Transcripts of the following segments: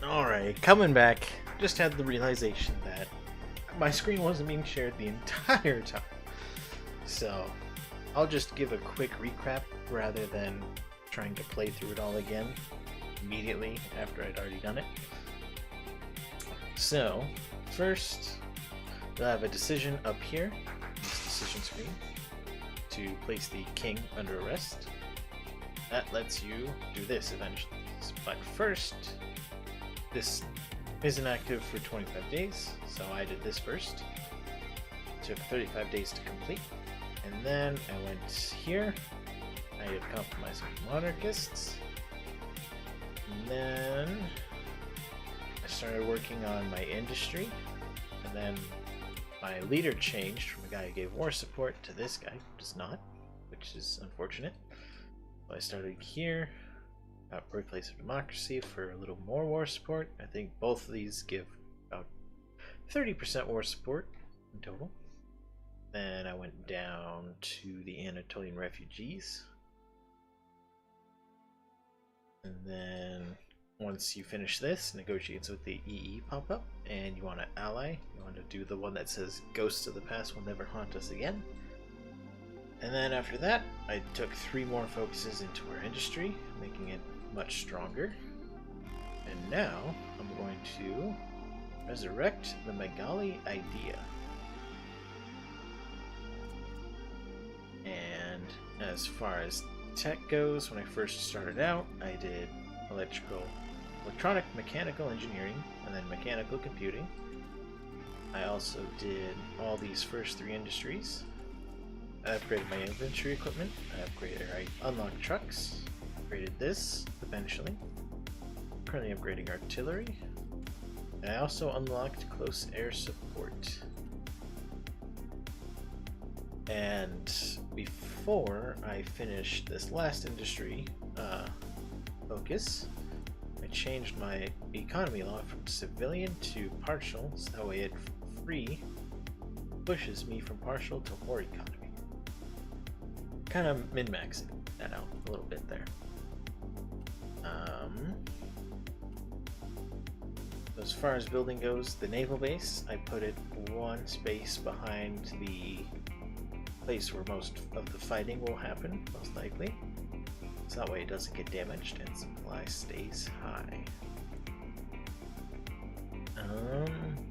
Alright, coming back. Just had the realization that my screen wasn't being shared the entire time. So, I'll just give a quick recap rather than trying to play through it all again immediately after I'd already done it. So, first, you'll have a decision up here, this decision screen, to place the king under arrest. That lets you do this eventually. But first, this isn't active for 25 days, so I did this first. It took 35 days to complete. And then I went here. I did compromise with monarchists. And then I started working on my industry. And then my leader changed from a guy who gave war support to this guy who does not, which is unfortunate. So I started here. Birthplace of Democracy for a little more war support. I think both of these give about 30% war support in total. Then I went down to the Anatolian refugees. And then once you finish this, negotiates with the EE pop up, and you want to ally. You want to do the one that says Ghosts of the Past will never haunt us again. And then after that, I took 3 more focuses into our industry, making it much stronger. And now I'm going to resurrect the Megali idea. And as far as tech goes, when I first started out, I did electronic mechanical engineering and then mechanical computing. I also did all these first 3 industries. I upgraded my infantry equipment. I unlocked trucks. Upgraded this eventually. Currently upgrading artillery. And I also unlocked close air support. And before I finished this last industry focus, I changed my economy law from civilian to partial, so that way it pushes me from partial to war economy. Kind of min-maxing that out a little bit there. As far as building goes, the naval base, I put it 1 space behind the place where most of the fighting will happen, most likely. So that way it doesn't get damaged and supply stays high.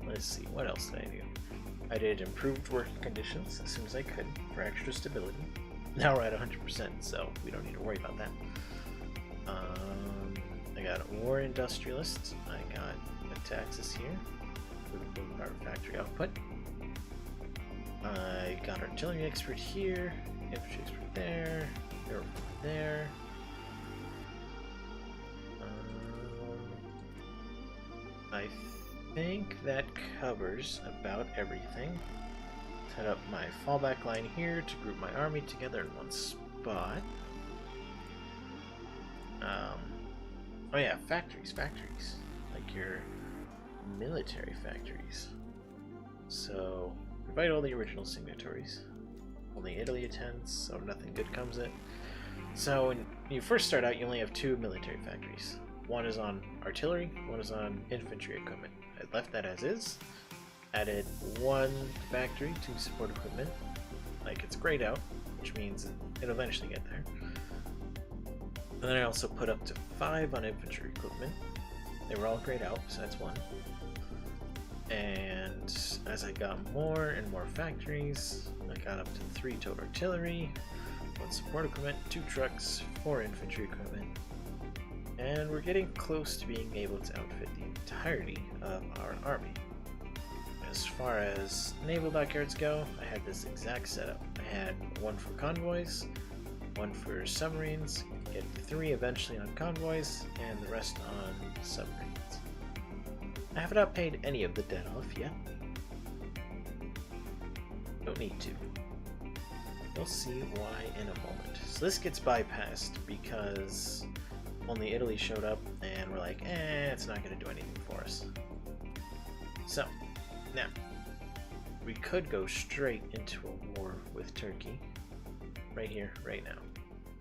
Let's see, what else did I do? I did improved working conditions as soon as I could for extra stability. Now we're at 100%, so we don't need to worry about that. I got a war industrialist. I got a taxes here for our factory output. I got artillery expert here, infantry expert there, air there. I think that covers about everything. Set up my fallback line here to group my army together in one spot. Oh yeah, factories, like your military factories. So invite all the original signatories. Only Italy attends, so nothing good comes in. So when you first start out, you only have 2 military factories. One is on artillery, one is on infantry equipment. I left that as is. Added 1 factory to support equipment, like it's grayed out, which means it'll eventually get there. And then I also put up to 5 on infantry equipment. They were all grayed out, so that's 1. And as I got more and more factories, I got up to 3 total artillery, 1 support equipment, 2 trucks, 4 infantry equipment. And we're getting close to being able to outfit the entirety of our army. As far as Naval Backyards go, I had this exact setup. I had 1 for convoys, 1 for submarines, get 3 eventually on convoys, and the rest on submarines. I have not paid any of the debt off yet. Don't need to. You'll see why in a moment. So this gets bypassed because only Italy showed up and we're like, it's not going to do anything for us. So, now, we could go straight into a war with Turkey. Right here, right now.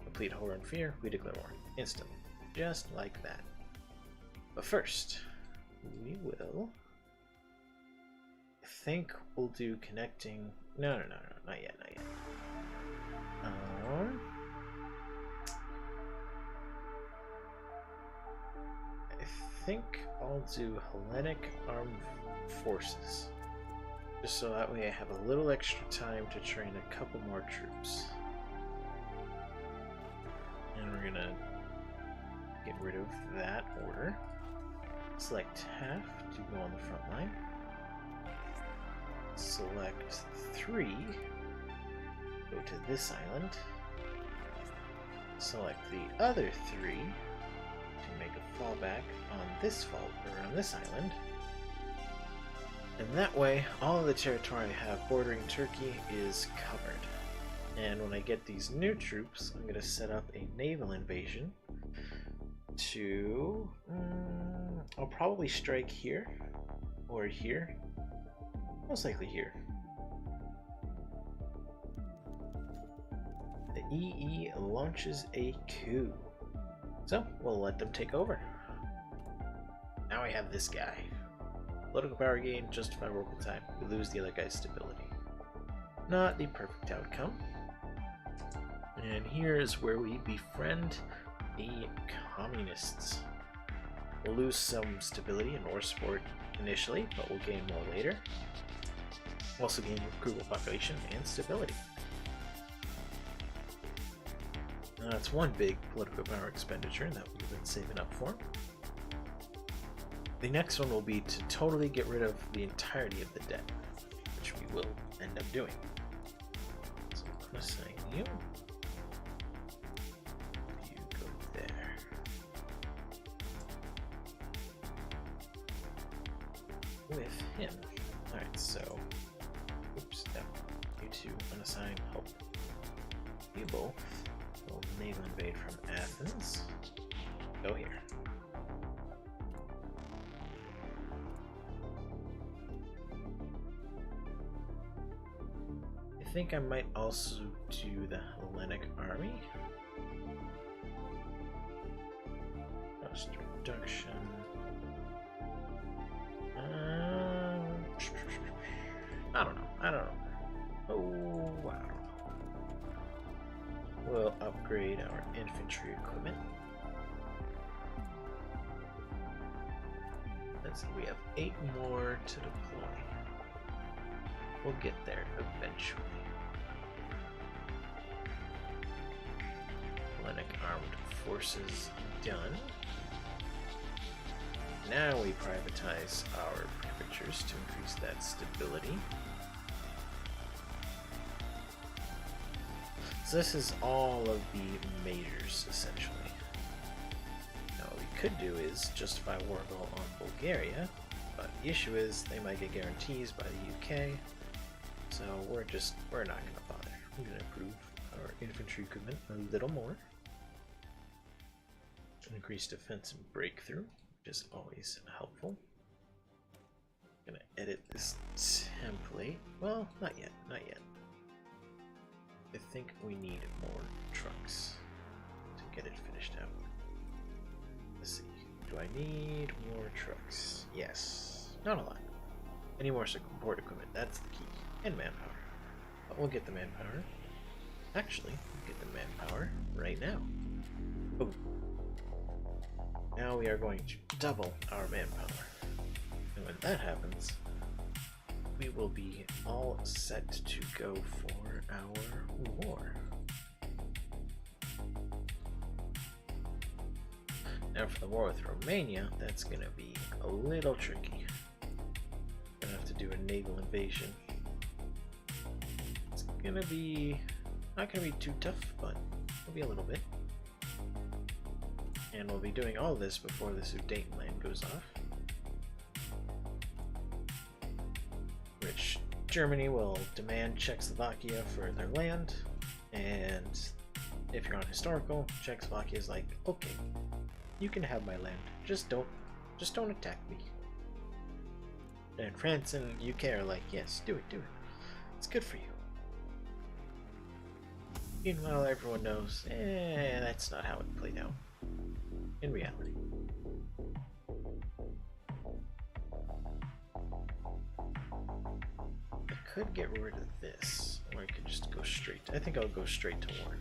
Complete horror and fear, we declare war. Instantly. Just like that. But first, we will. I think we'll do connecting. No, not yet, not yet. I think I'll do Hellenic Armed Forces. Just so that way I have a little extra time to train a couple more troops. And we're gonna get rid of that order. Select half to go on the front line. Select 3, go to this island. Select the other 3 to make a fallback on this island. And that way, all of the territory I have bordering Turkey is covered. And when I get these new troops, I'm going to set up a naval invasion to... I'll probably strike here, or here. Most likely here. The EE launches a coup. So, we'll let them take over. Now I have this guy. Political power gain, justify local time. We lose the other guy's stability. Not the perfect outcome. And here is where we befriend the communists. We'll lose some stability in war support initially, but we'll gain more later. We'll also gain recruitable population and stability. Now that's one big political power expenditure that we've been saving up for. The next one will be to totally get rid of the entirety of the debt, which we will end up doing. So I'm going to assign you. You go there. With him. Alright, so... Oops, no. You two unassign help. You both will naval invade from Athens. Go here. I think I might also do the Hellenic army. Cost reduction. I don't know. Oh, I don't know. We'll upgrade our infantry equipment. Let's see, we have 8 more to deploy. We'll get there eventually. Hellenic Armed Forces done. Now we privatize our prefectures to increase that stability. So this is all of the majors, essentially. Now what we could do is justify war goal on Bulgaria, but the issue is they might get guarantees by the UK, so we're not going to bother. We're going to improve our infantry equipment a little more. Increase defense and breakthrough, which is always helpful. I'm going to edit this template. Well, not yet, not yet. I think we need more trucks to get it finished out. Let's see. Do I need more trucks? Yes. Not a lot. I need more support equipment. That's the key. And manpower. But we'll get the manpower. Actually, we'll get the manpower right now. Boom. Now we are going to double our manpower. And when that happens, we will be all set to go for our war. Now for the war with Romania, that's going to be a little tricky. Gonna have to do a naval invasion. It's gonna be not gonna be too tough, but it'll be a little bit. And we'll be doing all this before the Sudetenland goes off. Which Germany will demand Czechoslovakia for their land, and if you're on historical, Czechoslovakia is like, okay, you can have my land, just don't attack me. And France and UK are like, yes, do it, it's good for you. Meanwhile, everyone knows, that's not how it played out in reality. could get rid of this, or I could just go straight. I think I'll go straight to war.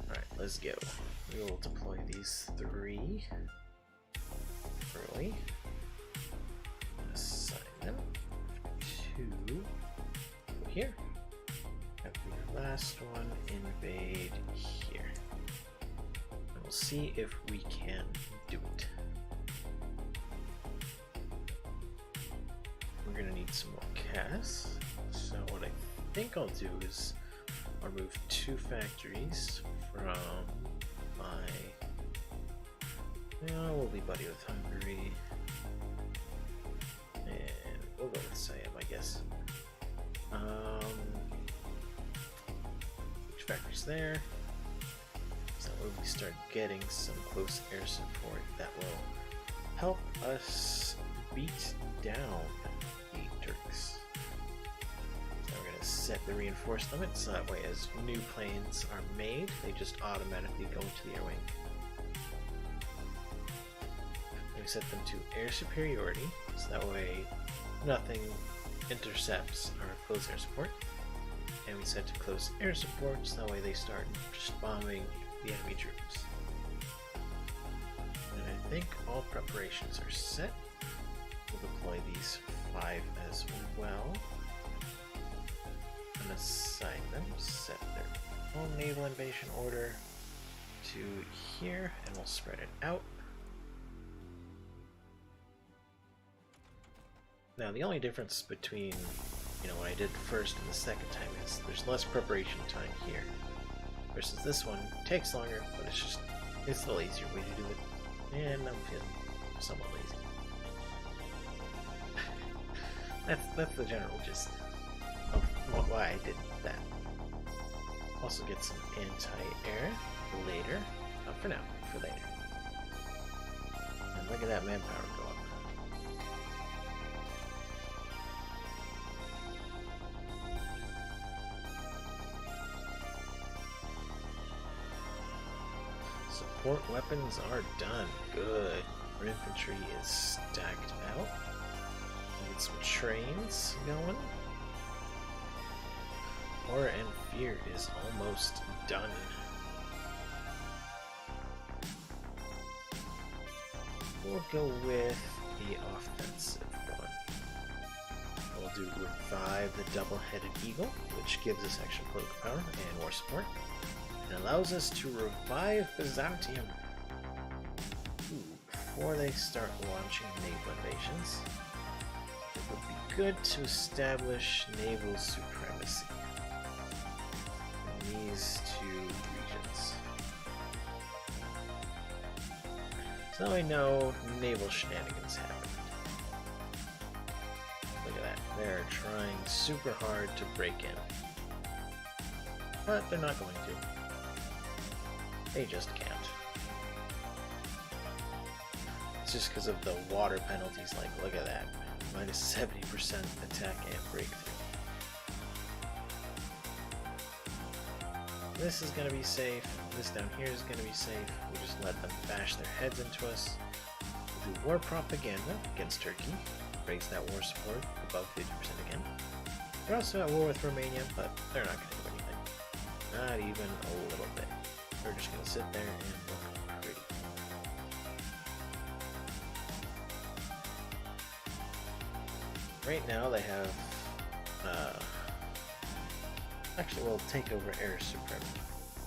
Alright, let's go. We will deploy these 3 early. Assign them to here. Have the last one invade here. And we'll see if we can do it. We're gonna need some more casts. So what I think I'll do is I'll remove 2 factories from my. We'll be buddy with Hungary, and we'll go with Siam, I guess. Which factory's there? So when we start getting some close air support, that will help us beat down the Turks. So we're going to set the reinforced limit, so that way as new planes are made, they just automatically go into the air wing. We set them to air superiority, so that way nothing intercepts our close air support. And we set to close air support, so that way they start just bombing the enemy troops. And I think all preparations are set. We'll deploy these 5 as well. And assign them, set their own naval invasion order to here, and we'll spread it out. Now the only difference between what I did first and the second time is there's less preparation time here. Versus this one takes longer, but it's the easier way to do it. And I'm feeling somewhat lazy. that's the general gist of why I did that. Also get some anti-air later. Not for now, for later. And look at that manpower go up. Support weapons are done. Good. Our infantry is stacked out. Get some trains going. Horror and Fear is almost done. We'll go with the offensive one. We'll do Revive the Double-Headed Eagle, which gives us extra political power and war support. It allows us to revive Byzantium before they start launching naval invasions. It would be good to establish naval supremacy in these 2 regions. So I know naval shenanigans happen. Look at that. They're trying super hard to break in. But they're not going to. They just can't. It's just because of the water penalties, like, look at that. Minus 70% attack and breakthrough. This is going to be safe. This down here is going to be safe. We'll just let them bash their heads into us. We'll do war propaganda against Turkey. Raise that war support above 50% again. We're also at war with Romania, but they're not going to do anything. Not even a little bit. We're just going to sit there and look pretty. Right now they have, actually we'll take over air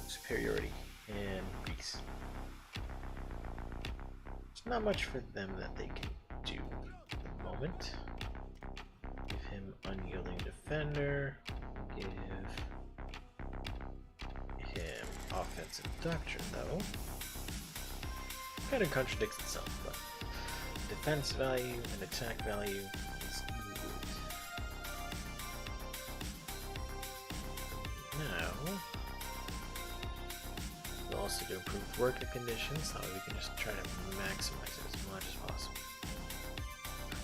superiority in Greece. There's not much for them that they can do at the moment. Give him Unyielding Defender, give him Offensive Doctrine though. Kind of contradicts itself, but defense value and attack value is good. Now, we'll also do improved working conditions, so we can just try to maximize it as much as possible.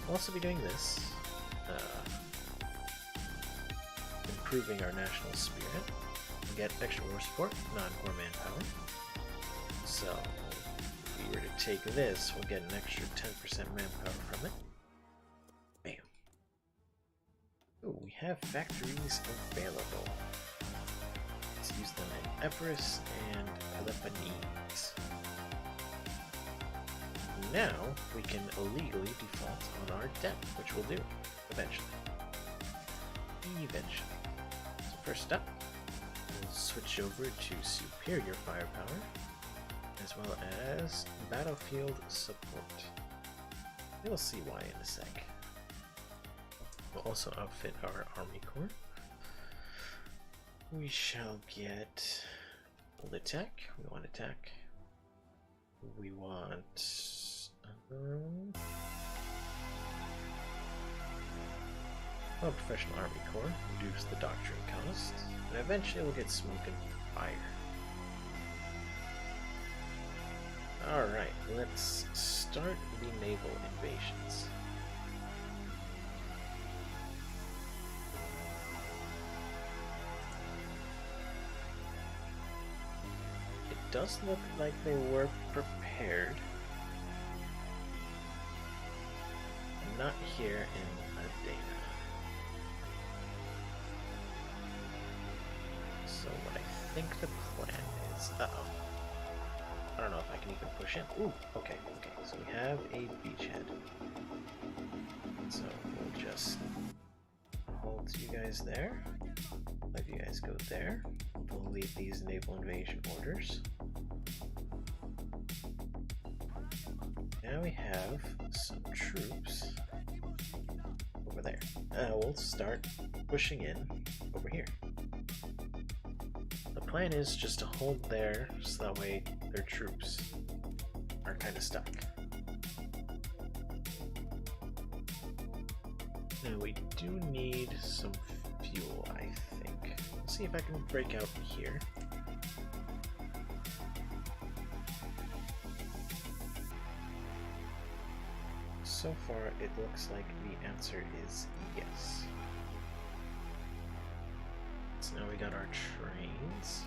We'll also be doing this, improving our national spirit. We get extra war support, non-core manpower. So, if we were to take this, we'll get an extra 10% manpower from it. Bam. Ooh, have factories available. Let's use them in Epirus and Peloponnese. Now we can illegally default on our debt, which we'll do eventually. So first up, we'll switch over to superior firepower, as well as battlefield support. You'll see why in a sec. We'll also outfit our army corps. We shall get bold attack. We want attack. We want professional army corps. Reduce the doctrine cost, and eventually we'll get smoke and fire. Alright, let's start the naval invasions. It does look like they were prepared. Not here in Adana. So what I think the plan is... Uh-oh. I don't know if I can even push in. Ooh, okay. So we have a beachhead. So we'll just hold you guys there. Let you guys go there. We'll leave these naval invasion orders. Now we have some troops over there. We'll start pushing in over here. The plan is just to hold there, so that way their troops are kind of stuck. Now we do need some fuel, I think. Let's see if I can break out here. So far, it looks like the answer is yes. So now we got our trains.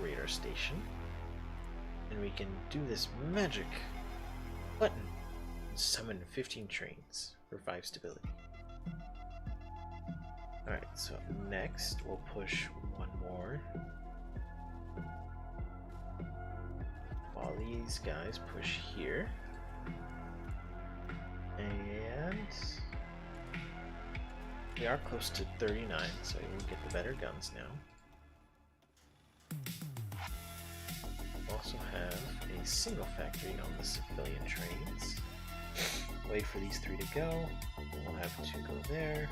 Radar station. And we can do this magic button and summon 15 trains for 5 stability. Alright, so next we'll push one more. While these guys push here. And we are close to 39, so we'll get the better guns now. Also have a single factory on the civilian trains. Wait for these 3 to go. We'll have 2 go there.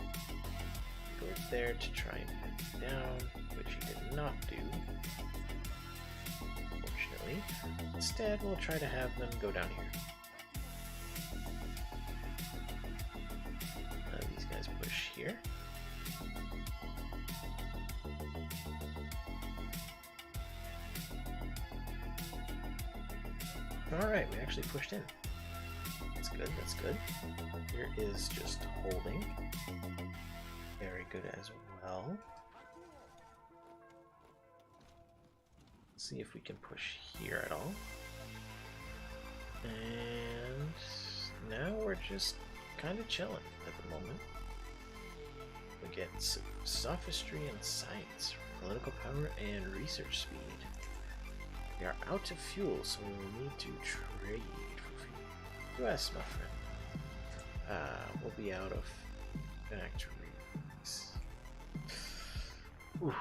Go there to try and pin it down, which he did not do. Unfortunately. Instead, we'll try to have them go down here. These guys push here. Alright, we actually pushed in. That's good, that's good. Here is just holding. Very good as well. Let's see if we can push here at all. And now we're just kind of chilling at the moment. We get sophistry and science, political power, and research speed. We are out of fuel, so we will need to trade for fuel. US, my friend. We'll be out of factories. Ooh,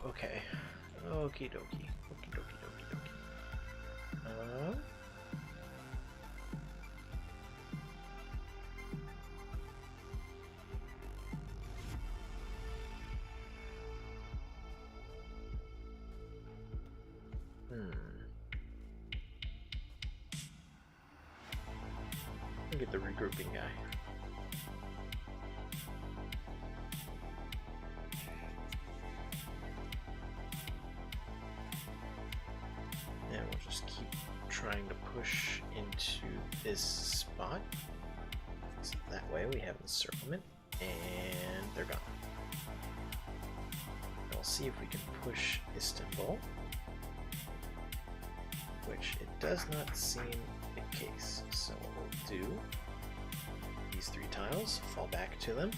okay. Okie dokie. Okie dokie dokie dokie. Get the regrouping guy. And we'll just keep trying to push into this spot. So that way we have encirclement, and they're gone. And we'll see if we can push Istanbul, which it does not seem the case. So what we'll do, these 3 tiles, fall back to them.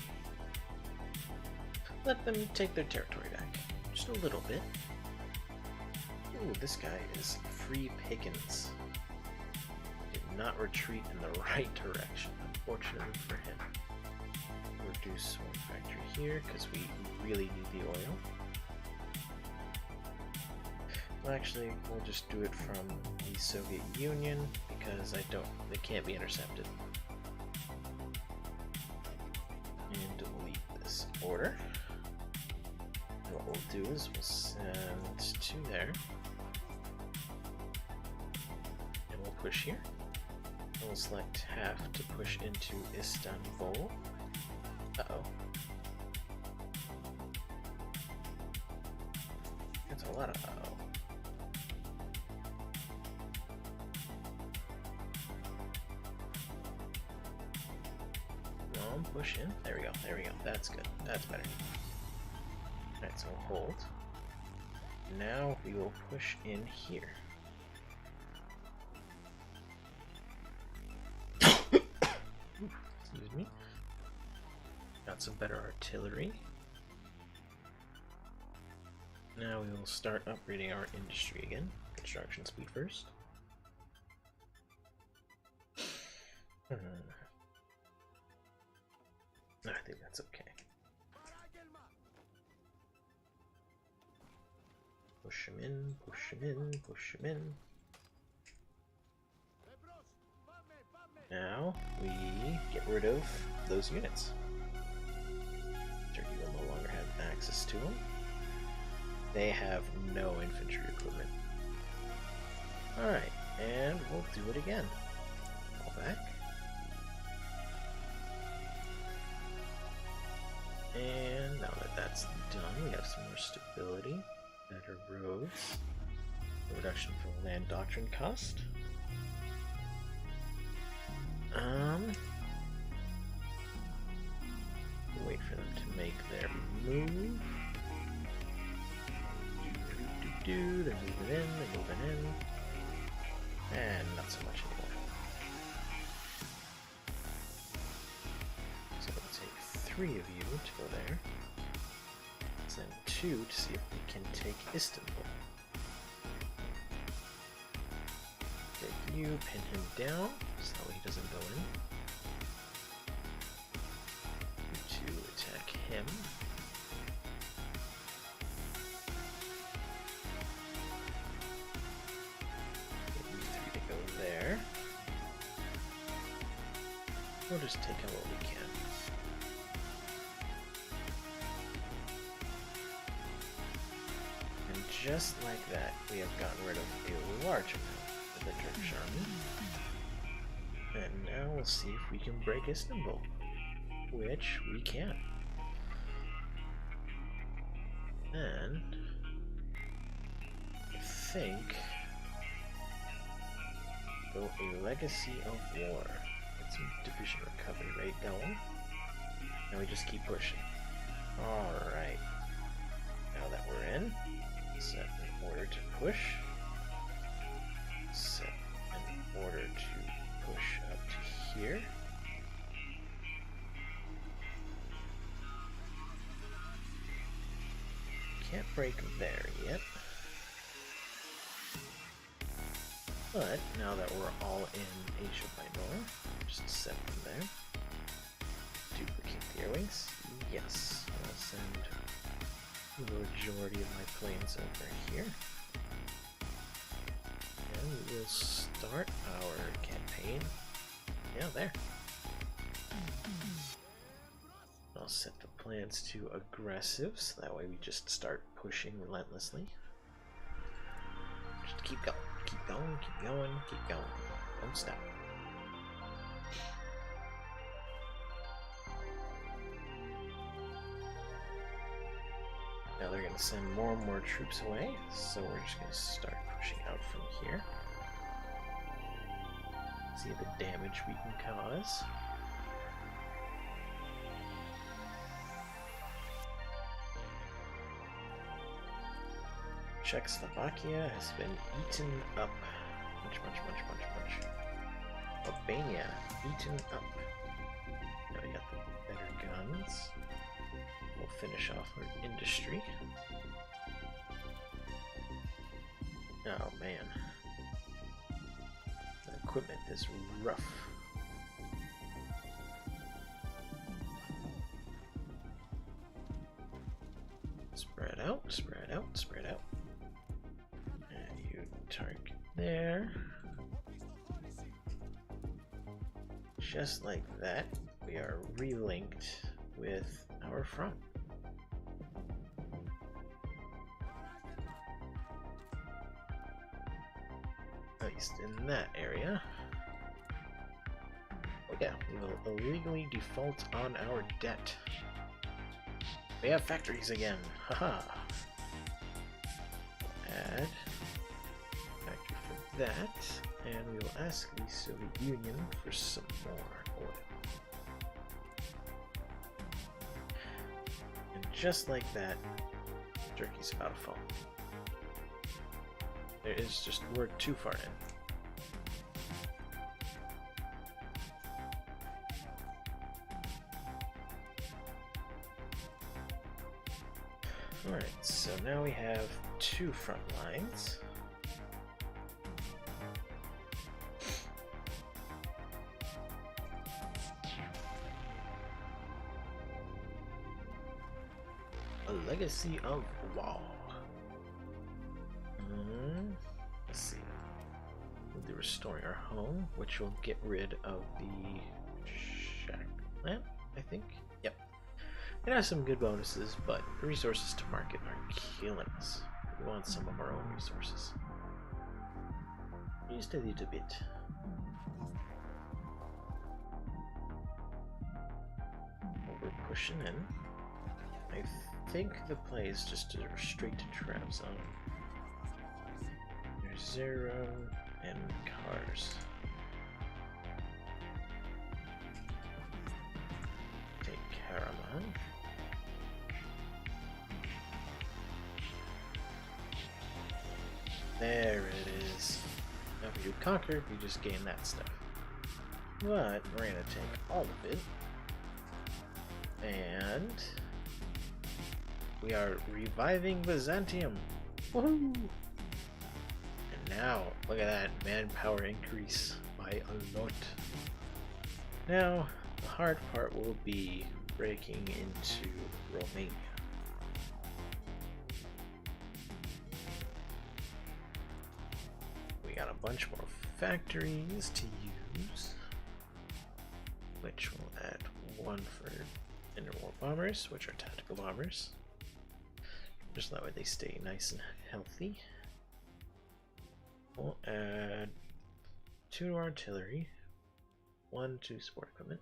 let them take their territory back. Just a little bit. Ooh, this guy is free pickings. Did not retreat in the right direction, unfortunately for him. Reduce one factory here, because we really need the oil. Well, actually, we'll just do it from the Soviet Union, because they can't be intercepted. And delete this order. And what we'll do is we'll send 2 there. And we'll push here. And we'll select half to push into Istanbul. Uh-oh. That's a lot of uh-oh. Push in. There we go. There we go. That's good. That's better. Alright, so hold. Now we will push in here. Excuse me. Got some better artillery. Now we will start upgrading our industry again. Construction speed first. I think that's okay. Push him in, push him in, push him in. Now we get rid of those units. Turkey will no longer have access to them. They have no infantry equipment. Alright, and we'll do it again. Fall back. And now that that's done, we have some more stability, better roads, a reduction for land doctrine cost. Wait for them to make their move. They're moving in, they're moving in, and not so much anymore. So it'll take 3 of you to go there. Send 2 to see if we can take Istanbul. Take you, pin him down, so that way he doesn't go in. You 2 attack him. Get you 3 to go there. We'll just take out what we can. Just like that, we have gotten rid of a large amount of the Turkish army. And now we'll see if we can break Istanbul, which we can. And I think go a legacy of war. Get some division recovery rate going. And we just keep pushing. Alright. Now that we're in, set an order to push. Set an order to push up to here. Can't break there yet. But now that we're all in HOI4, just set them there. Duplicate the airwings. Yes, I'll send the majority of my planes over here. And we will start our campaign. Yeah, there. I'll set the plans to aggressive, so that way we just start pushing relentlessly. Just keep going, keep going, keep going, keep going. Don't stop. Now they're going to send more and more troops away, so we're just going to start pushing out from here. See the damage we can cause. Czechoslovakia has been eaten up. Much. Albania, eaten up. Now we got the better guns. We'll finish off our industry. Oh man. The equipment is rough. Spread out, spread out, spread out. And you target there. Just like that, we are relinked with our front. At least in that area. Oh yeah, we will illegally default on our debt. We have factories again, haha. Add factory for that, and we will ask the Soviet Union for some more oil. And just like that, Turkey's about to fall. There is just, we're too far in. Alright, so now we have 2 front lines. A legacy of war. Let's see. We'll be restoring our home, which will get rid of the shack lamp, I think. Yep. It has some good bonuses, but the resources to market are killing us. We want some of our own resources. Just a little bit. We're pushing in. I think the play is just a restricted trap zone. There's 0 and cars. Take Karaman. There it is. Now if you conquer, you just gain that stuff. But we're gonna take all of it. And we are reviving Byzantium. Woohoo! And now, look at that manpower increase by a lot. Now, the hard part will be breaking into Romania. We got a bunch more factories to use, which will add 1 for interwar bombers, which are tactical bombers. Just that way they stay nice and healthy. We'll add 2 to artillery, 1 to support equipment,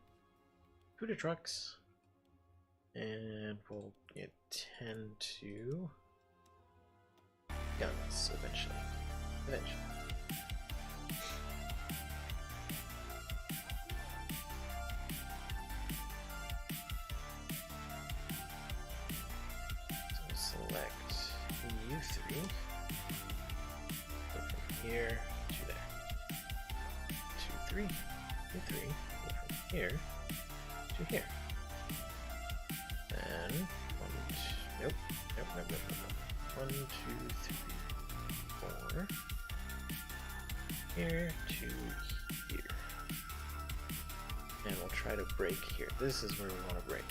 2 to trucks, and we'll get 10 to guns eventually. Select you 3. Go from here to there. 2, 3. 2, 3. Go from here to here. Then 1, 2. Nope. 1, 2, 3, 4. Here to here. And we'll try to break here. This is where we want to break.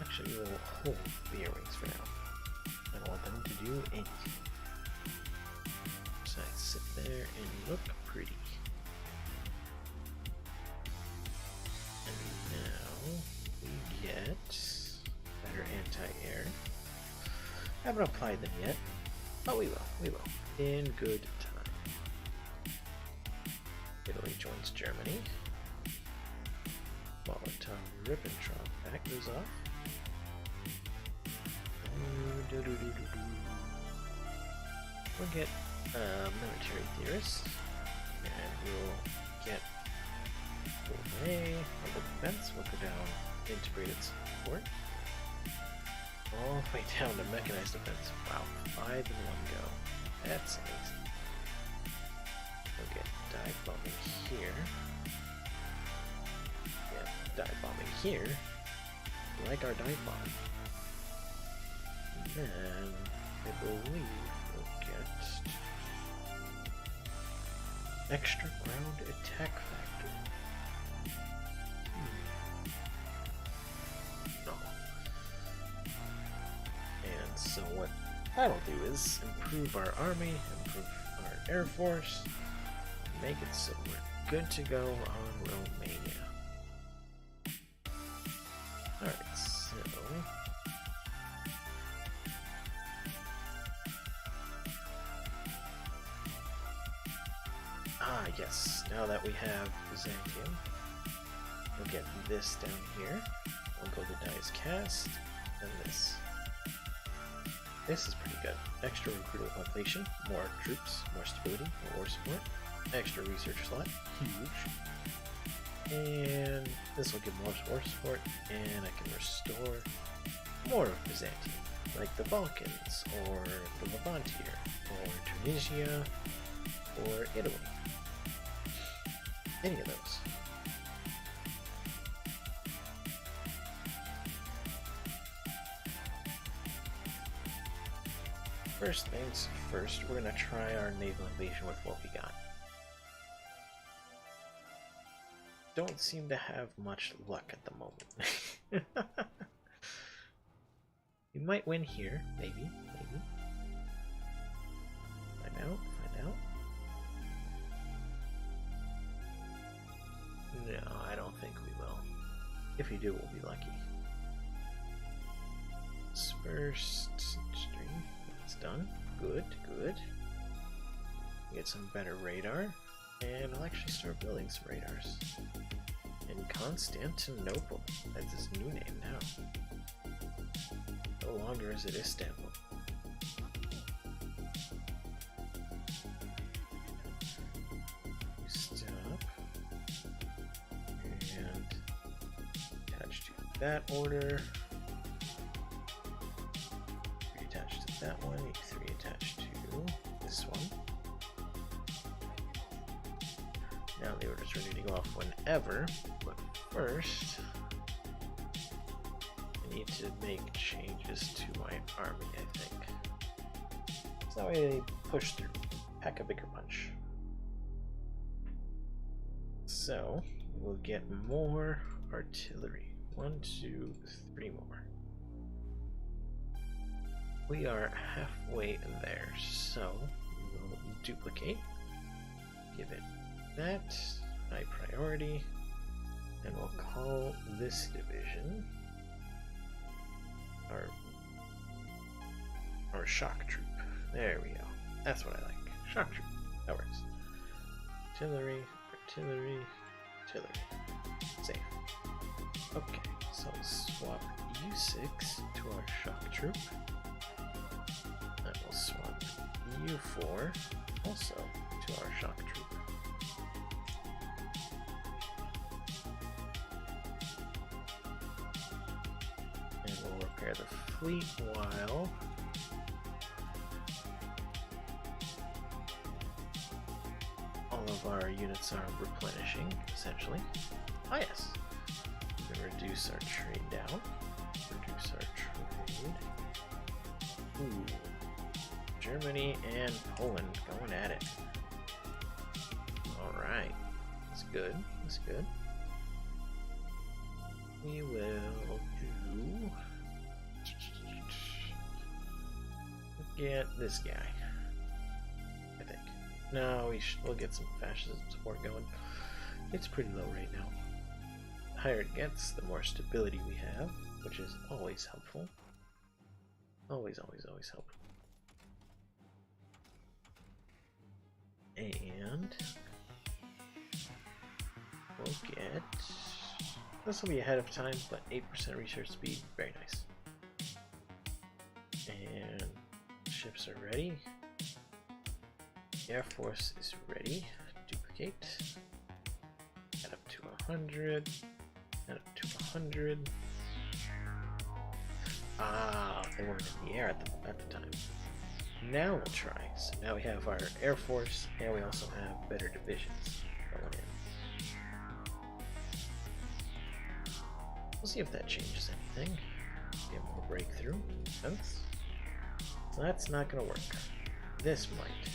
Actually, we'll hold the airwings for now. I don't want them to do anything. So I sit there and look pretty. And now we get better anti-air. Haven't applied them yet, but we will, in good time. Italy joins Germany. Molotov-Ribbentrop, that goes off. We'll get military theorists, and we'll get mobile defense. We'll go down integrated support. All the way down to mechanized defense. Wow, 5 in one go. That's amazing. We'll get dive bombing here. Get dive bombing here. Like our dive bomb. And then I believe we'll get extra ground attack factor. No. And so what that'll do is improve our army, improve our air force, make it so we're good to go on Romania. Alright, so yes, now that we have Byzantium, we'll get this down here. We'll go to Dice Cast, and this. This is pretty good. Extra recruitable population, more troops, more stability, more war support, extra research slot, huge. And this will give more war support, and I can restore more of Byzantium, like the Balkans, or the Levant here, or Tunisia, or Italy. Any of those. First things first, we're gonna try our naval invasion with what we got. Don't seem to have much luck at the moment. We might win here, maybe. Find out. No, I don't think we will. If we do, we'll be lucky. First stream. That's done. Good. Get some better radar. And I'll actually start building some radars. In Constantinople. That's his new name now. No longer is it Istanbul. That order, 3 attached to that one, 3 attached to this one. Now the order's ready to go off whenever, but first I need to make changes to my army, I think. So that way they push through, pack a bigger punch. So we'll get more artillery. 1, 2, 3 more. We are halfway there, so we will duplicate, give it that, high priority, and we'll call this division our shock troop. There we go. That's what I like. Shock troop. That works. Artillery. Safe. Okay, so swap U6 to our shock troop. And we'll swap U4 also to our shock troop. And we'll repair the fleet while all of our units are replenishing, essentially. Ah, yes. Reduce our trade down. Reduce our trade. Ooh. Germany and Poland going at it. Alright. That's good. We will do... get this guy. I think. No, we'll get some fascism support going. It's pretty low right now. The higher it gets, the more stability we have, which is always helpful. Always helpful. And we'll get... this will be ahead of time, but 8% research speed, very nice. And ships are ready. Air Force is ready. Duplicate. Add up to 100. Add up to 100. Ah, they weren't in the air at the time. Now we'll try. So now we have our Air Force, and we also have better divisions going in. We'll see if that changes anything. Get more breakthrough. Defense. So that's not going to work. This might.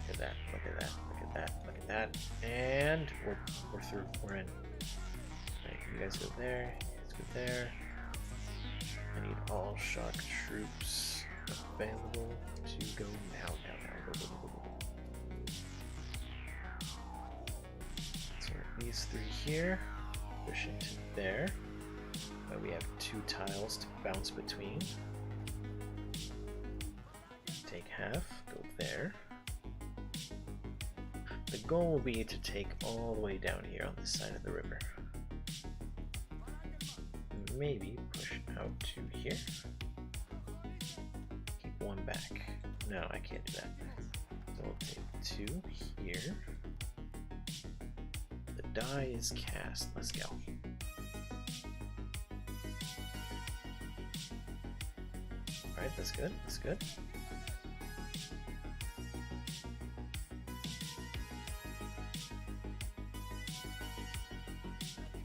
Look at that, look at that, look at that, look at that. And we're through. We're in. Right, you guys go there, you guys go there. I need all shock troops available to go now. Go. So these three here, push into there. But we have 2 tiles to bounce between. Take half, go there. The goal will be to take all the way down here on this side of the river. Maybe push out to here. Keep 1 back. No, I can't do that. So we'll take 2 here. The die is cast. Let's go. Alright, that's good. That's good.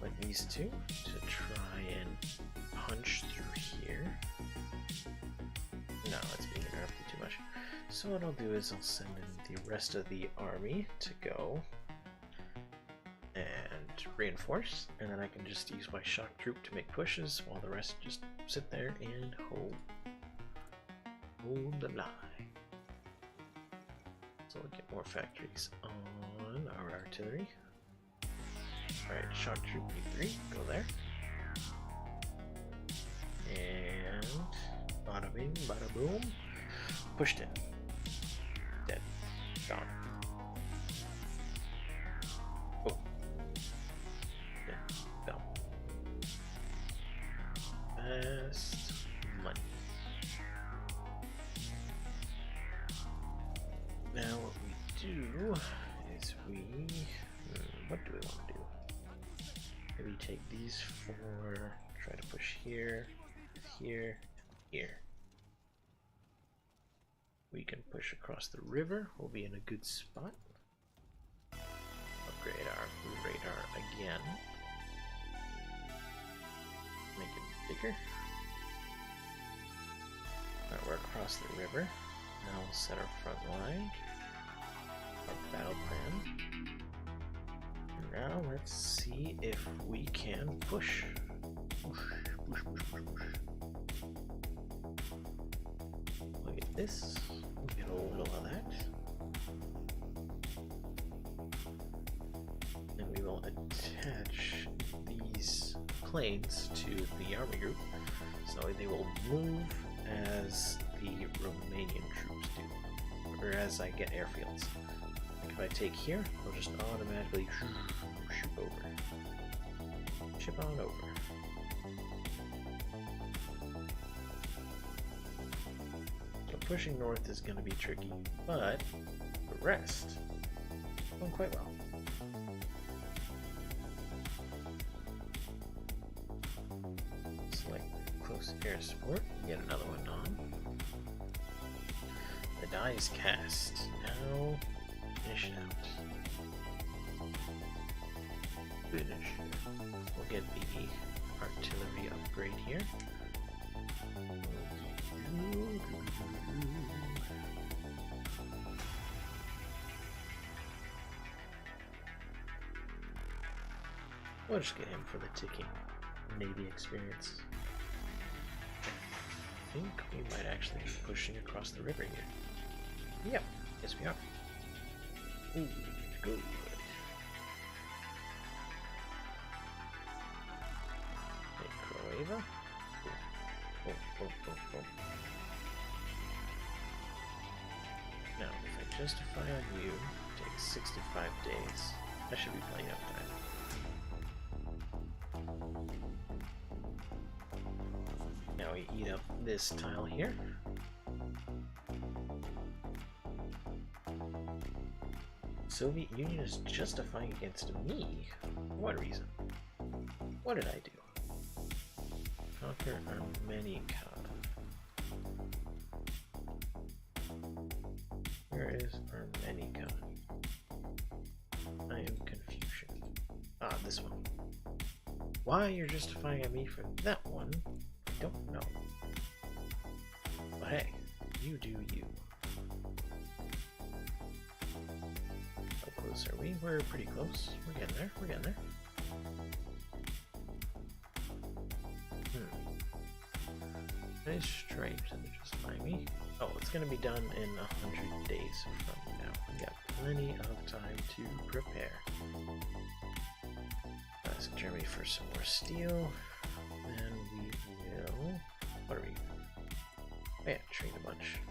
Like these 2 to try and punch through here. No, it's being interrupted too much. So what I'll do is I'll send in the rest of the army to go and reinforce, and then I can just use my shock troop to make pushes while the rest just sit there and hold the line. So we'll get more factories on our artillery. Alright, shock troop B3, go there. And bada bing, bada boom. Pushed in. Dead. Gone. Oh. Dead. Gone. Fast money. Now what we do is what do we want to do? Maybe take these 4, try to push here, here, here. We can push across the river, we'll be in a good spot. Upgrade our radar again. Make it bigger. Alright, we're across the river. Now we'll set our front line, our battle plan. And now let's see if we can push. Push. Look at this. We'll get a little of that. And we will attach these planes to the army group so they will move as the Romanian troops do, or as I get airfields. Like if I take here, they'll just automatically ship over. Ship on over. So pushing north is going to be tricky, but the rest going quite well. Select close air support, get another one on. The die is cast. Now finish it out. Finish. We'll get the artillery upgrade here. We'll just get him for the ticking Navy experience. I think we might actually be pushing across the river here. Yep, yes we are. Ooh, good. Okay, Croatia. Oh. Now, if I justify on you, it takes 65 days. That should be plenty of time. Now we eat up this tile here. Soviet Union is justifying against me? For what reason? What did I do? Conquer Armenia. Where is Armenica? I am confusion. Ah, this one. Why you're justifying me for that one, I don't know. But hey, you do you. How close are we? We're pretty close. We're getting there. We're getting there. It's strange that they're justifying me. Oh, it's going to be done in 100 days from now. We got plenty of time to prepare. Ask Germany for some more steel. Then we will... What are we... Oh yeah, train a bunch.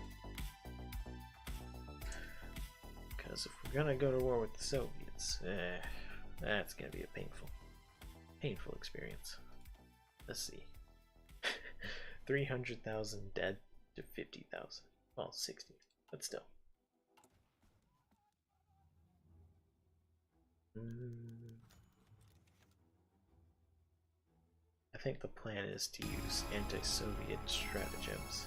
Because if we're going to go to war with the Soviets, that's going to be a painful experience. Let's see. 300,000 dead to 50,000. Well, 60, but still. I think the plan is to use anti-Soviet stratagems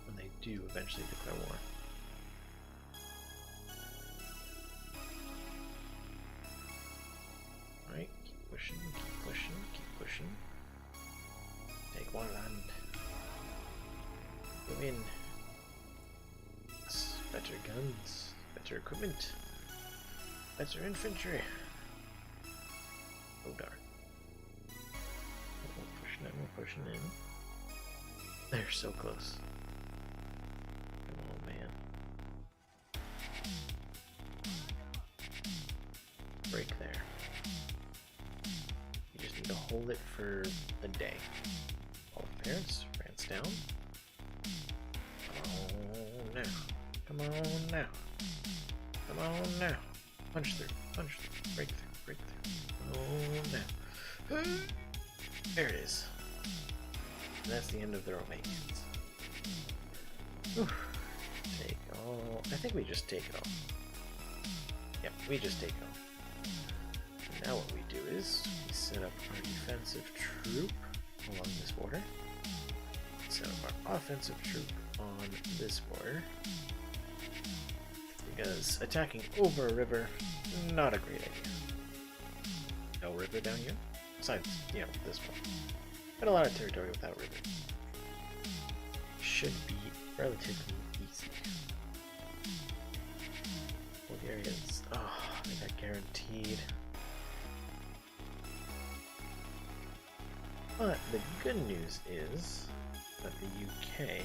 when they do eventually declare war. Alright, keep pushing, keep pushing, keep pushing. Take one land. Go in. Better guns, better equipment, better infantry. Oh darn. We're pushing in. They're so close. Oh man. Break there. You just need to hold it for a day. All parents, France down. Oh no. Come on now. Come on now. Punch through. Punch through. Break through. Break through. Oh no. There it is. And that's the end of the Romanians. Whew. Take all. I think we just take it all. Yep, we just take it all. And now what we do is we set up our defensive troop along this border. Set up our offensive troop on this border. Because attacking over a river, not a great idea. No river down here? Besides, you know, this one. Got a lot of territory without river. Should be relatively easy. Bulgarians, oh, they got guaranteed. But the good news is that the UK,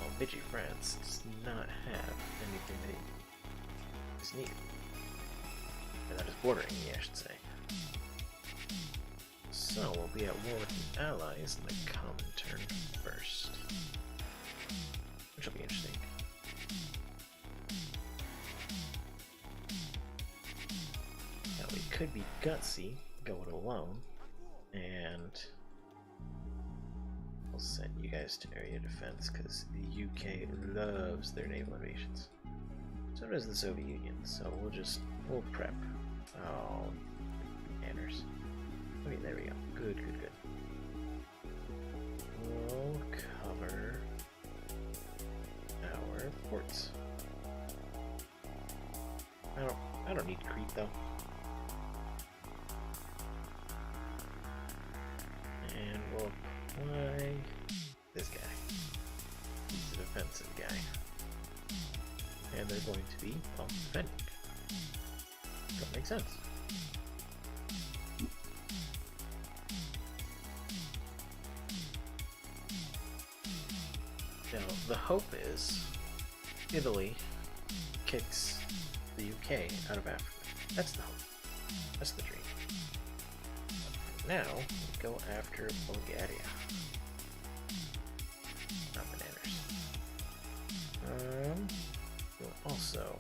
well, Vichy France, does not have anything that is needed. Or that is bordering me, I should say. So we'll be at war with the Allies in the common turn first. Which will be interesting. Now we could be gutsy, go it alone, and we'll send you guys to area defense because the UK loves their naval invasions. So does the Soviet Union, so we'll prep. Oh, manners. Okay, there we go. Good, good, good. We'll cover our ports. I don't need Crete though. And we'll apply this guy. He's a defensive guy. And they're going to be, well, defending. That makes sense. Now, the hope is Italy kicks the UK out of Africa. That's the hope. That's the dream. Now, we go after Bulgaria. Not bananas. We'll also...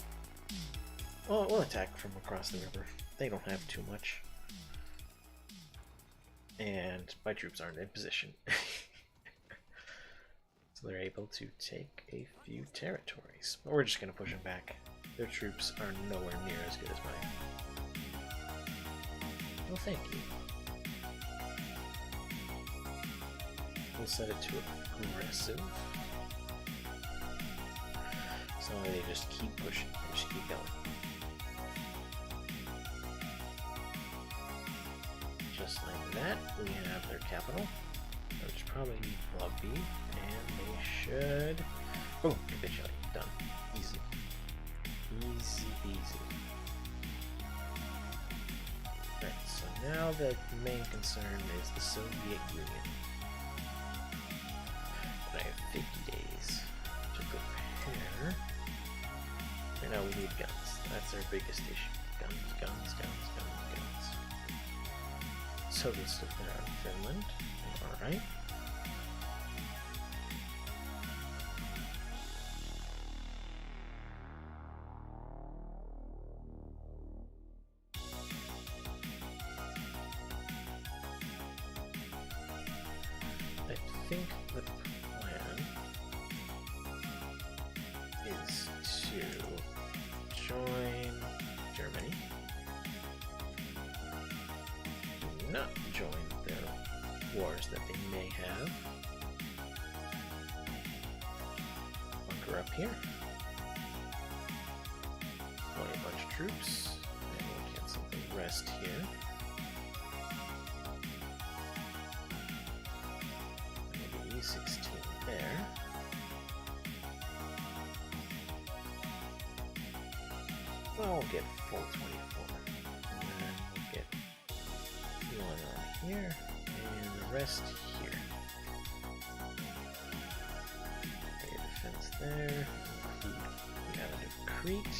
we'll attack from across the river. They don't have too much. And my troops aren't in position. So they're able to take a few territories. But we're just going to push them back. Their troops are nowhere near as good as mine. Well, thank you. We'll set it to aggressive. That way they just keep pushing, they just keep going. Just like that, we have their capital, which probably block B, and they should... Oh, capitulate. Done. Easy. Easy peasy. Right, so now the main concern is the Soviet Union. But I have 50 days to prepare. Right now we need guns. That's our biggest issue. Guns, guns, guns, guns, guns. Soviets took there on Finland. Alright. I think the plan is to join Germany. Do not join their wars that they may have. Bunker up here. Deploy a bunch of troops. And we'll cancel the rest here. Maybe E16 there. Well, we'll get full 24. And then we'll get one on here. And the rest here. Air defense there. Include the island of Crete.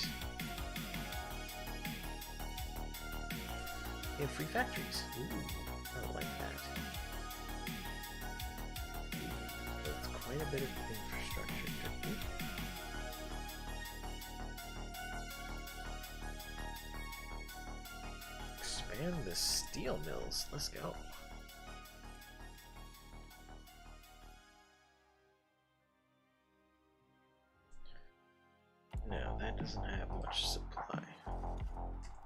We have free factories. Ooh, I like that. That's quite a bit of infrastructure, could be. Expand the steel mills. Let's go. Now, that doesn't have much supply.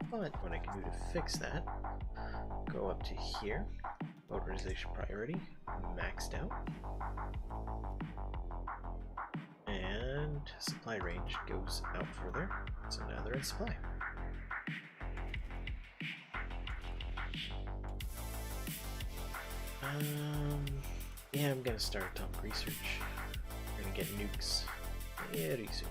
But what I can do to fix that, go up to here, motorization priority, maxed out, and supply range goes out further, so now they're in supply. Yeah, I'm gonna start atomic research. We're gonna get nukes very soon.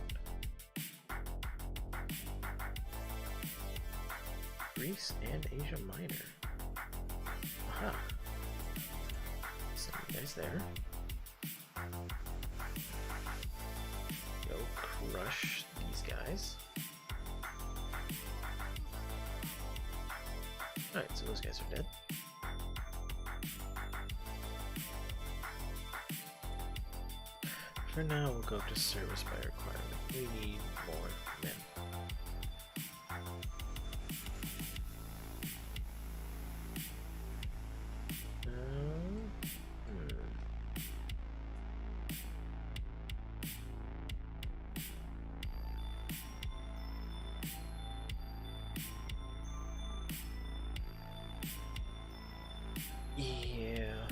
Greece and Asia Minor. Aha. Send you guys there. Go crush these guys. Alright, so those guys are dead. For now, we'll go to service by requirement. We need more men. Yeah.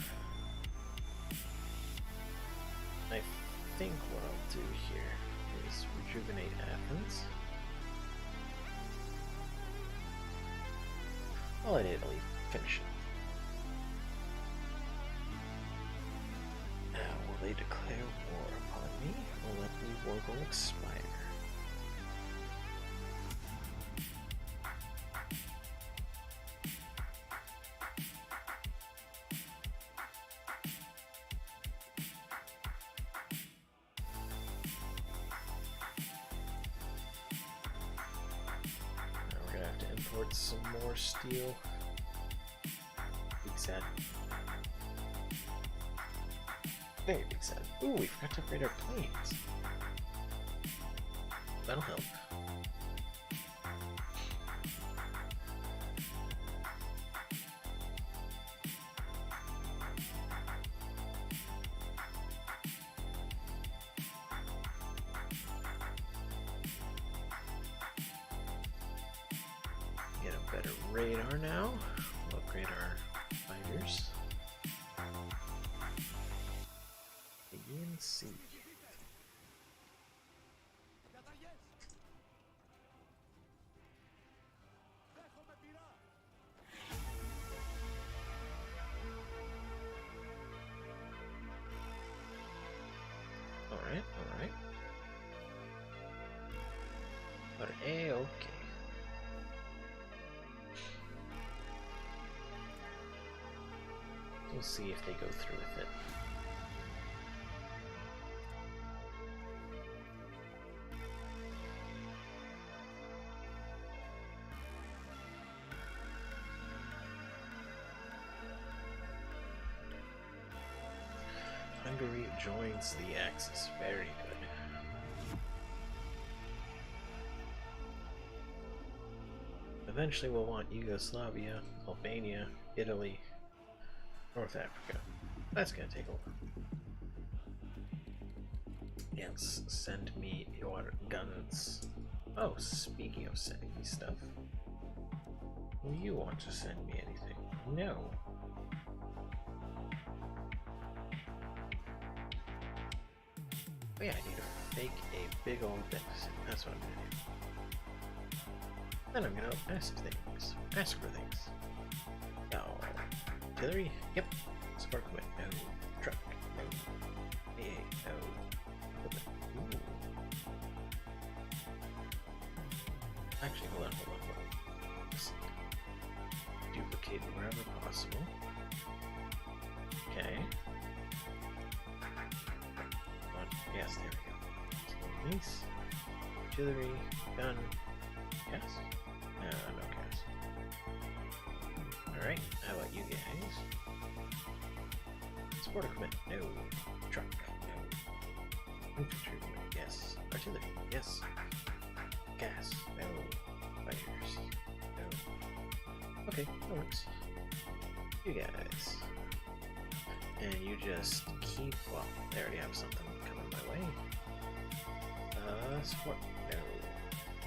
I think what I'll do here is rejuvenate Athens. I'll let Italy finish it. Now, will they declare war upon me, or let the war goal expire? Import some more steel. Big sad. Very big sad. Ooh, we forgot to upgrade our planes. That'll help. Get a better radar now. We'll upgrade our fighters. Begin siege. But okay. We'll see if they go through with it. Hungary joins the Axis. Very good. Eventually we'll want Yugoslavia, Albania, Italy, North Africa. That's gonna take a while. Yes, send me your guns. Oh, speaking of sending me stuff. Do you want to send me anything? No. Oh yeah, I need to fake a big old deficit. That's what I'm gonna do. Then I'm gonna ask things. Ask for things. No. Artillery? Yep. Spark equipment. No. Truck. No. AA. No. Equipment. Ooh. Actually, hold on. Just duplicate wherever possible. Okay. Yes, there we go. Nice. Artillery, gun, gas? No, no gas. Alright, how about you guys? Support equipment, no. Truck, no. Infantry equipment, yes. Artillery, yes. Gas, no. Fighters, no. Okay, that works. You guys. And you just keep, well, they already have something coming my way. Support, no.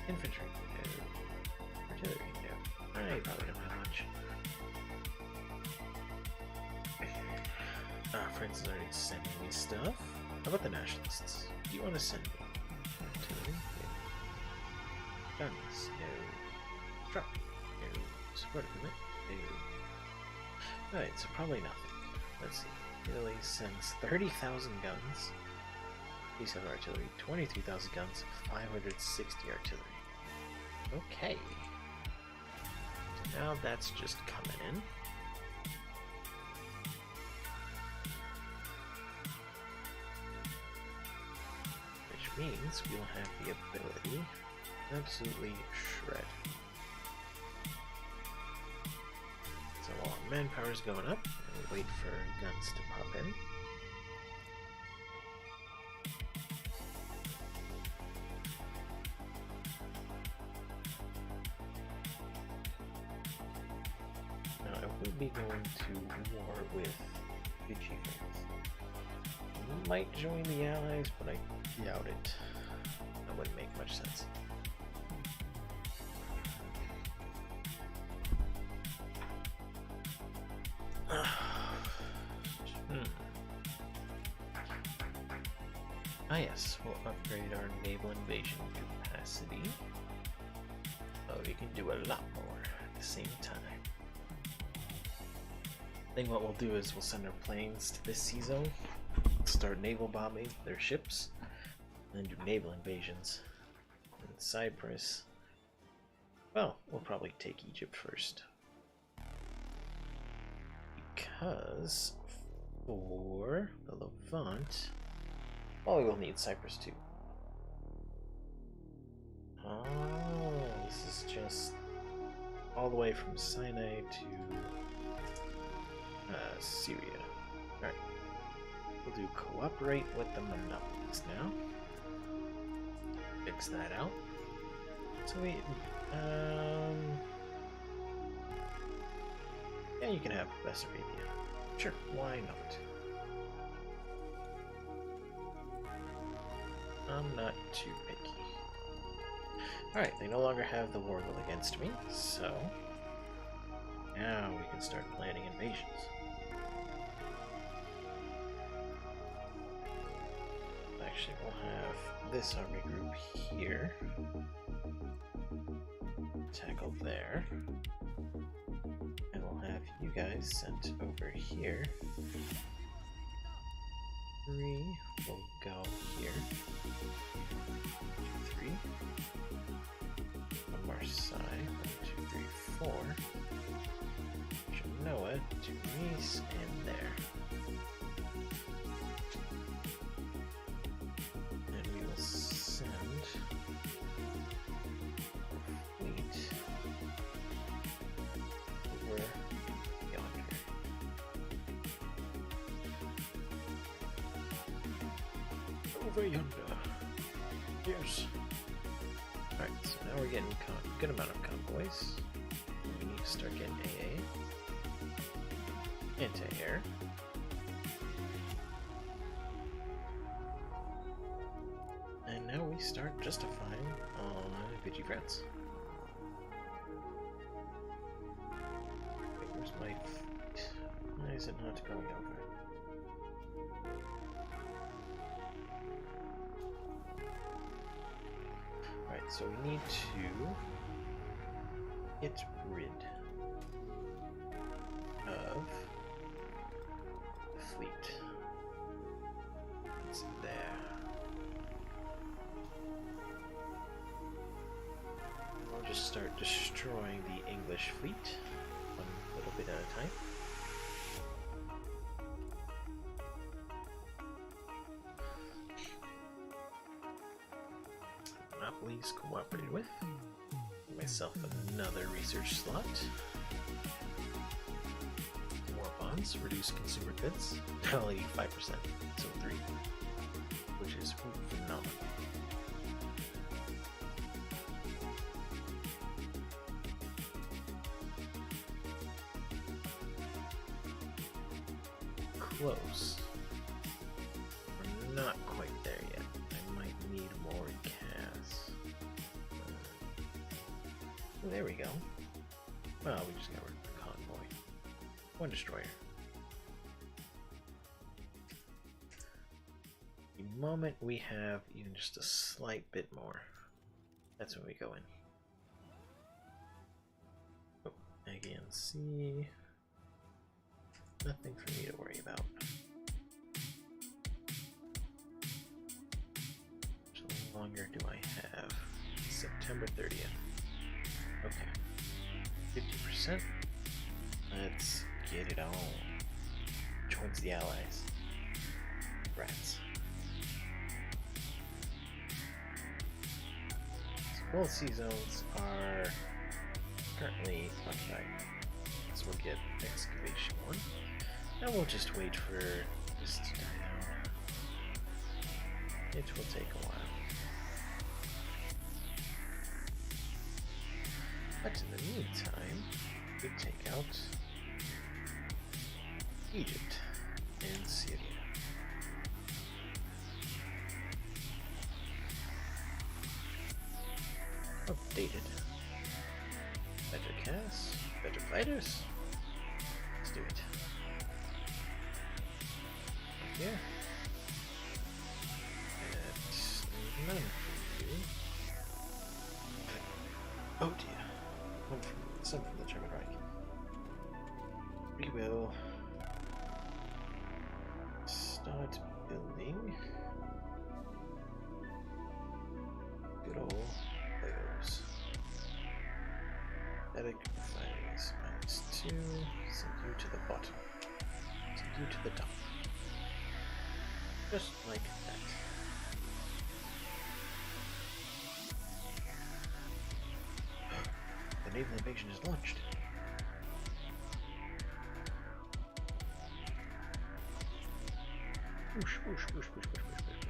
Infantry, no. Artillery, no. I probably don't have much. Friends is already sending me stuff. How about the nationalists? Do you want to send me? Artillery, no. Guns, no. Truck, no. Support equipment, no. Alright, so probably nothing. Let's see. Italy sends 30,000 guns. These have artillery. 23,000 guns. 560 artillery. Okay. So now that's just coming in. Which means we'll have the ability to absolutely shred. So while our manpower is going up, we'll wait for guns to pop in. Now I will be going to war with Fiji friends. We might join the Allies, but I doubt it. That wouldn't make much sense. Ah yes, we'll upgrade our Naval Invasion capacity. Oh, we can do a lot more at the same time. I think what we'll do is we'll send our planes to this sea zone, start naval bombing their ships, and then do naval invasions. And Cyprus, well, we'll probably take Egypt first. Because for the Levant, well, we will need Cyprus too. Oh, this is just all the way from Sinai to Syria. Alright. We'll do cooperate with the monopolies now. Fix that out. So we, yeah, you can have Bessarabia. Sure, why not? I'm not too picky. Alright, they no longer have the war will against me, so now we can start planning invasions. Actually, we'll have this army group here. Tackle there. And we'll have you guys sent over here. 3 will go here. 2, 3. Over yonder. Yes. Alright, so now we're getting a good amount of convoys. We need to start getting AA. Anti-air. And now we start justifying on Vigifrats. Where's my fleet? Why is it not going over? Right, so we need to get rid of the fleet. It's there. We'll just start destroying the English fleet one little bit at a time. Monopolies cooperated with. Give myself another research slot. More bonds, reduce consumer goods. Only 5%, so 3. Which is phenomenal. Close. We're not quite there yet. I might need more gas. There we go. Well, we just got rid of the convoy. One destroyer. The moment we have even just a slight bit more, that's when we go in. Oh, again, see. Nothing for me to worry about. How much longer do I have? September 30th. Okay. 50%. Let's get it on. Which one's the allies? Rats. So both sea zones are currently occupied. So we'll get excavation 1. Now we'll just wait for this to die down. It will take a while. But in the meantime, we take out Egypt and Syria. Updated. Better cast, better fighters. Let's do it. Yeah. That's none for you. Oh dear. Some from the German Reich. We will start building good old Legos. Static fighters -2. Send you to the bottom. Send you to the top. Just like that. The Naval Invasion is launched. Whoosh, whoosh, whoosh, whoosh, whoosh, whoosh, whoosh.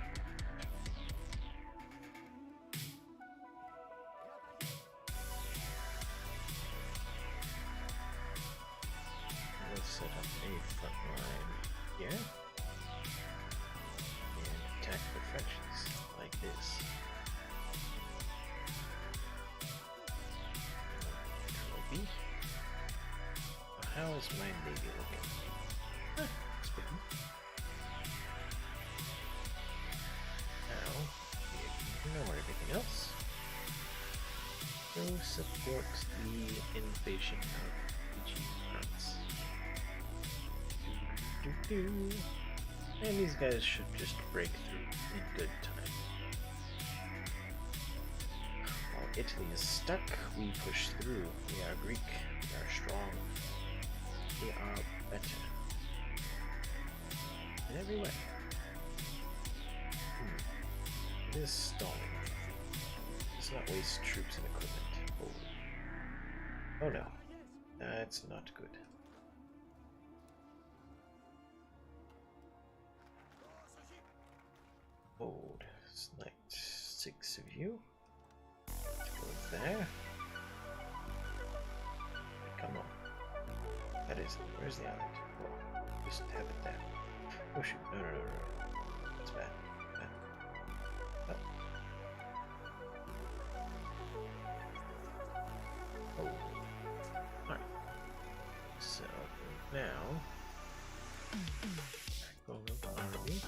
Let's set up a front line here. Attack the fractions like this. Trophy. How is my navy looking? Huh, it's pretty. Now, ignore everything else. Go support the invasion of France. And these guys should just break through in good time. While Italy is stuck, we push through. We are Greek, we are strong, we are better. In every way. It is stalling. Let's not waste troops and equipment. Oh no, that's not good. Hold. Select 6 of you. Go there. Come on. That is. Where's the island? Oh, just have it there. Oh shoot. No. That's bad. Oh. Oh. Alright. So, now. Go army.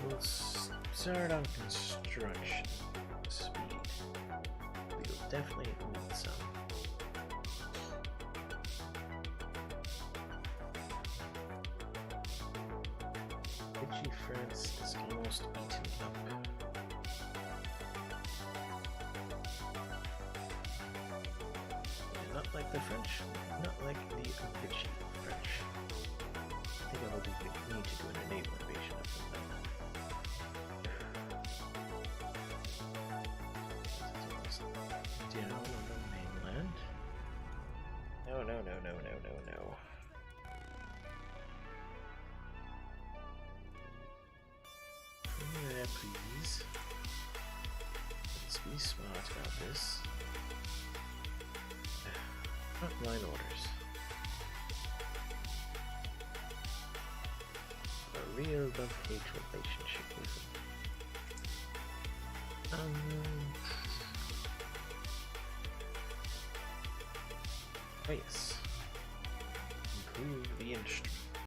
We'll start on construction speed. We'll definitely need some. Vichy France is almost eaten up. Yeah, not like the French, not like the Vichy French. I think I'll need to do a naval invasion of them. Down on the mainland. No. Yeah, please. Let's be smart about this. Frontline orders. A real love-hate relationship with them. Oh yes. Improve the instrument.